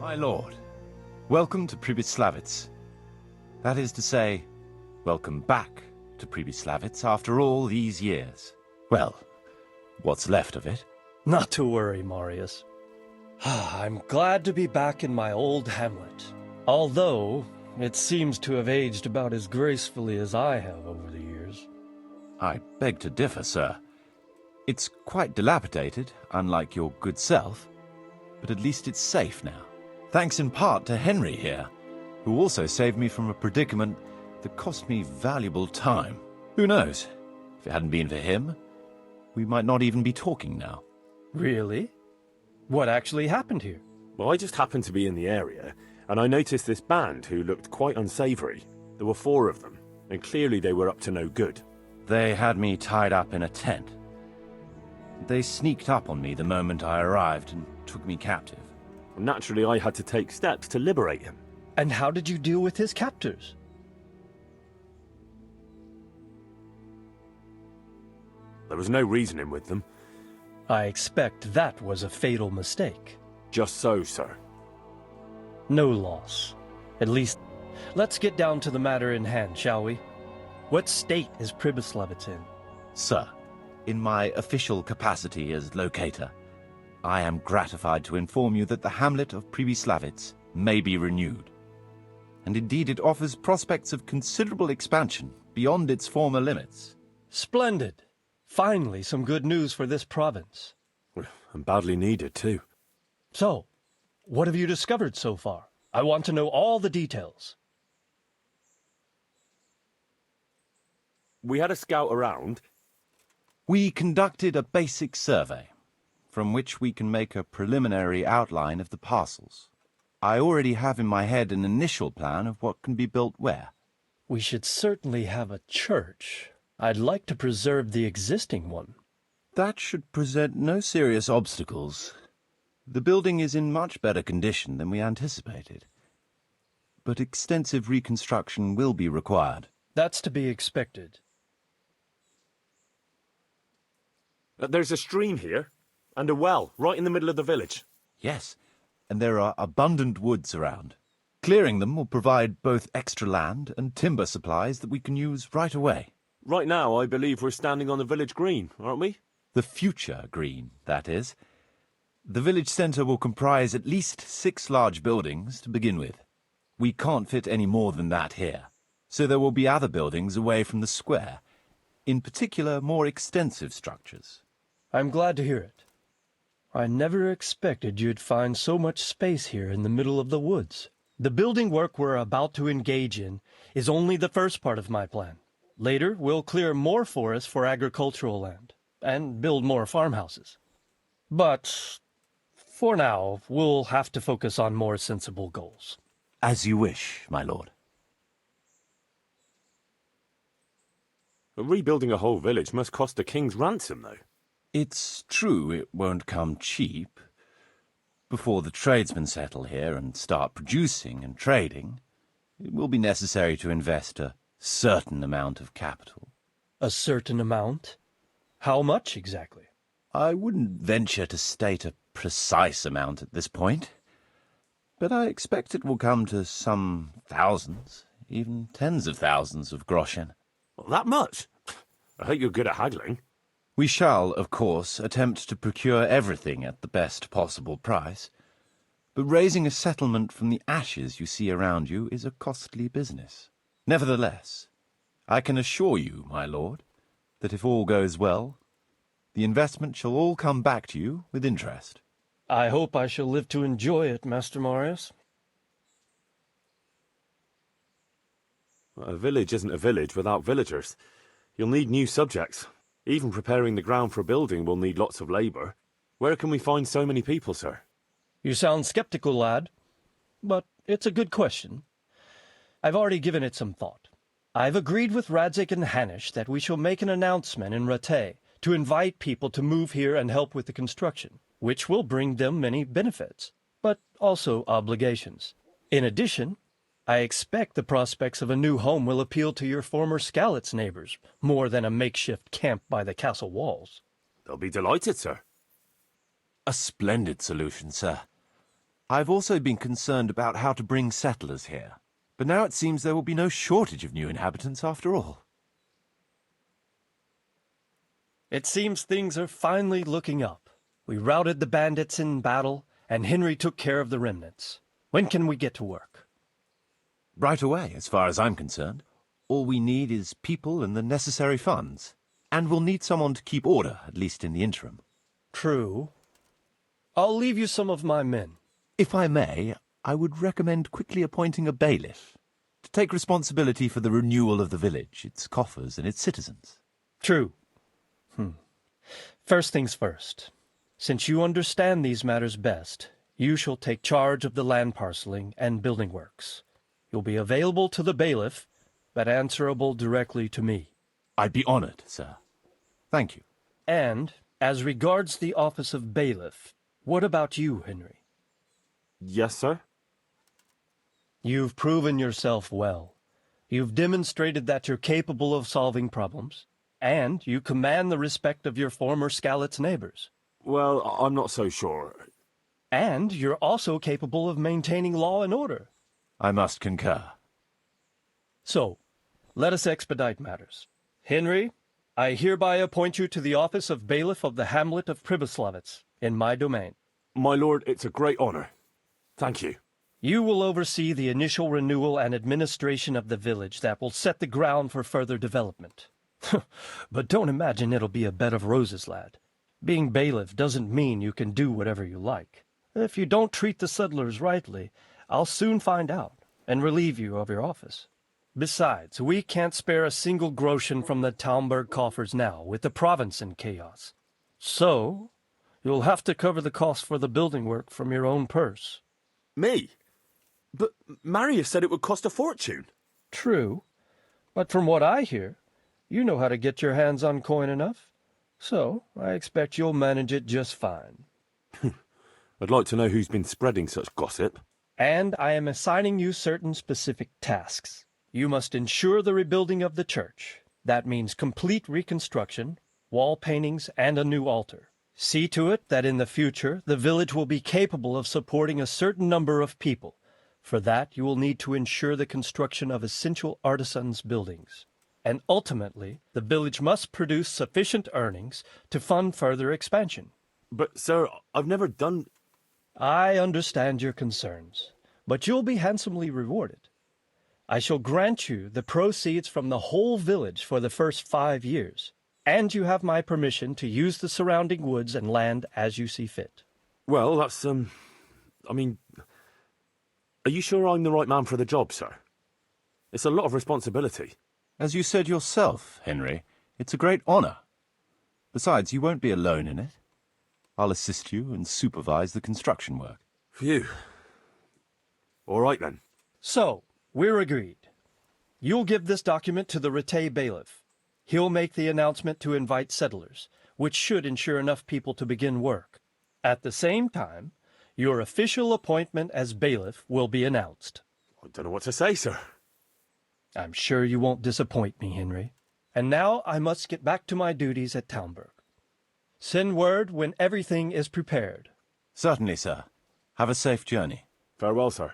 My lord, welcome to Pribyslavitz. That is to say, welcome back to Pribyslavitz after all these years. Well, what's left of it. Not to worry, Marius. I'm glad to be back in my old hamlet. Although, it seems to have aged about as gracefully as I have over the years. I beg to differ, sir. It's quite dilapidated, unlike your good self, but at least it's safe now. Thanks in part to Henry here, who also saved me from a predicament that cost me valuable time. Who knows? If it hadn't been for him, we might not even be talking now. Really? What actually happened here? Well, I just happened to be in the area, and I noticed this band who looked quite unsavory. There were 4 of them, and clearly they were up to no good. They had me tied up in a tent. They sneaked up on me the moment I arrived and took me captive. Naturally, I had to take steps to liberate him. And how did you deal with his captors? There was no reasoning with them. I expect that was a fatal mistake. Just so, sir. No loss. At least, let's get down to the matter in hand, shall we? What state is Pribyslavitz in? Sir, in my official capacity as locator, I am gratified to inform you that the hamlet of Pribyslavitz may be renewed. And indeed it offers prospects of considerable expansion beyond its former limits. Splendid! Finally, some good news for this province. And badly needed, too. So, what have you discovered so far? I want to know all the details. We had a scout around. We conducted a basic survey, from which we can make a preliminary outline of the parcels. I already have in my head an initial plan of what can be built where. We should certainly have a church. I'd like to preserve the existing one. That should present no serious obstacles. The building is in much better condition than we anticipated. But extensive reconstruction will be required. That's to be expected. There's a stream here, and a well, right in the middle of the village. Yes, and there are abundant woods around. Clearing them will provide both extra land and timber supplies that we can use right away. Right now, I believe we're standing on the village green, aren't we? The future green, that is. The village centre will comprise at least 6 large buildings to begin with. We can't fit any more than that here, so there will be other buildings away from the square, in particular more extensive structures. I'm glad to hear it. I never expected you'd find so much space here in the middle of the woods. The building work we're about to engage in is only the first part of my plan. Later, we'll clear more forest for agricultural land and build more farmhouses. But for now, we'll have to focus on more sensible goals. As you wish, my lord. Rebuilding a whole village must cost a king's ransom, though. It's true it won't come cheap. Before the tradesmen settle here and start producing and trading, it will be necessary to invest a certain amount of capital. A certain amount? How much exactly? I wouldn't venture to state a precise amount at this point, but I expect it will come to some thousands, even tens of thousands of groschen. Well, that much? I hope you're good at haggling. We shall, of course, attempt to procure everything at the best possible price, but raising a settlement from the ashes you see around you is a costly business. Nevertheless, I can assure you, my lord, that if all goes well, the investment shall all come back to you with interest. I hope I shall live to enjoy it, Master Marius. A village isn't a village without villagers. You'll need new subjects. Even preparing the ground for a building will need lots of labour. Where can we find so many people, sir? You sound skeptical, lad, but it's a good question. I've already given it some thought. I've agreed with Radzik and Hanish that we shall make an announcement in Rattay to invite people to move here and help with the construction, which will bring them many benefits, but also obligations. In addition, I expect the prospects of a new home will appeal to your former Skalitz neighbors, more than a makeshift camp by the castle walls. They'll be delighted, sir. A splendid solution, sir. I've also been concerned about how to bring settlers here. But now it seems there will be no shortage of new inhabitants after all. It seems things are finally looking up. We routed the bandits in battle, and Henry took care of the remnants. When can we get to work? Right away, as far as I'm concerned. All we need is people and the necessary funds. And we'll need someone to keep order, at least in the interim. True. I'll leave you some of my men. If I may, I would recommend quickly appointing a bailiff to take responsibility for the renewal of the village, its coffers and its citizens. True. First things first. Since you understand these matters best, you shall take charge of the land parceling and building works. You'll be available to the bailiff, but answerable directly to me. I'd be honored, sir. Thank you. And, as regards the office of bailiff, what about you, Henry? Yes, sir? You've proven yourself well. You've demonstrated that you're capable of solving problems, and you command the respect of your former Skalitz neighbors. Well, I'm not so sure. And you're also capable of maintaining law and order. I must concur. So, let us expedite matters. Henry, I hereby appoint you to the office of bailiff of the hamlet of Pribyslavitz, in my domain. My lord, it's a great honor. Thank you. You will oversee the initial renewal and administration of the village that will set the ground for further development. But don't imagine it'll be a bed of roses, lad. Being bailiff doesn't mean you can do whatever you like. If you don't treat the settlers rightly, I'll soon find out and relieve you of your office. Besides, we can't spare a single groschen from the Talmberg coffers now, with the province in chaos. So, you'll have to cover the cost for the building work from your own purse. Me? But Marius said it would cost a fortune. True, but from what I hear, you know how to get your hands on coin enough. So, I expect you'll manage it just fine. I'd like to know who's been spreading such gossip. And I am assigning you certain specific tasks. You must ensure the rebuilding of the church. That means complete reconstruction, wall paintings, and a new altar. See to it that in the future the village will be capable of supporting a certain number of people. For that, you will need to ensure the construction of essential artisans' buildings. And ultimately, the village must produce sufficient earnings to fund further expansion. But, sir, I've never done... I understand your concerns, but you'll be handsomely rewarded. I shall grant you the proceeds from the whole village for the first 5 years, and you have my permission to use the surrounding woods and land as you see fit. Well, that's, I mean... Are you sure I'm the right man for the job, sir? It's a lot of responsibility. As you said yourself, Henry, it's a great honor. Besides, you won't be alone in it. I'll assist you and supervise the construction work. Phew. All right, then. So, we're agreed. You'll give this document to the Rattay bailiff. He'll make the announcement to invite settlers, which should ensure enough people to begin work. At the same time, your official appointment as bailiff will be announced. I don't know what to say, sir. I'm sure you won't disappoint me, Henry. And now I must get back to my duties at Talmberg. Send word when everything is prepared. Certainly, sir. Have a safe journey. Farewell, sir.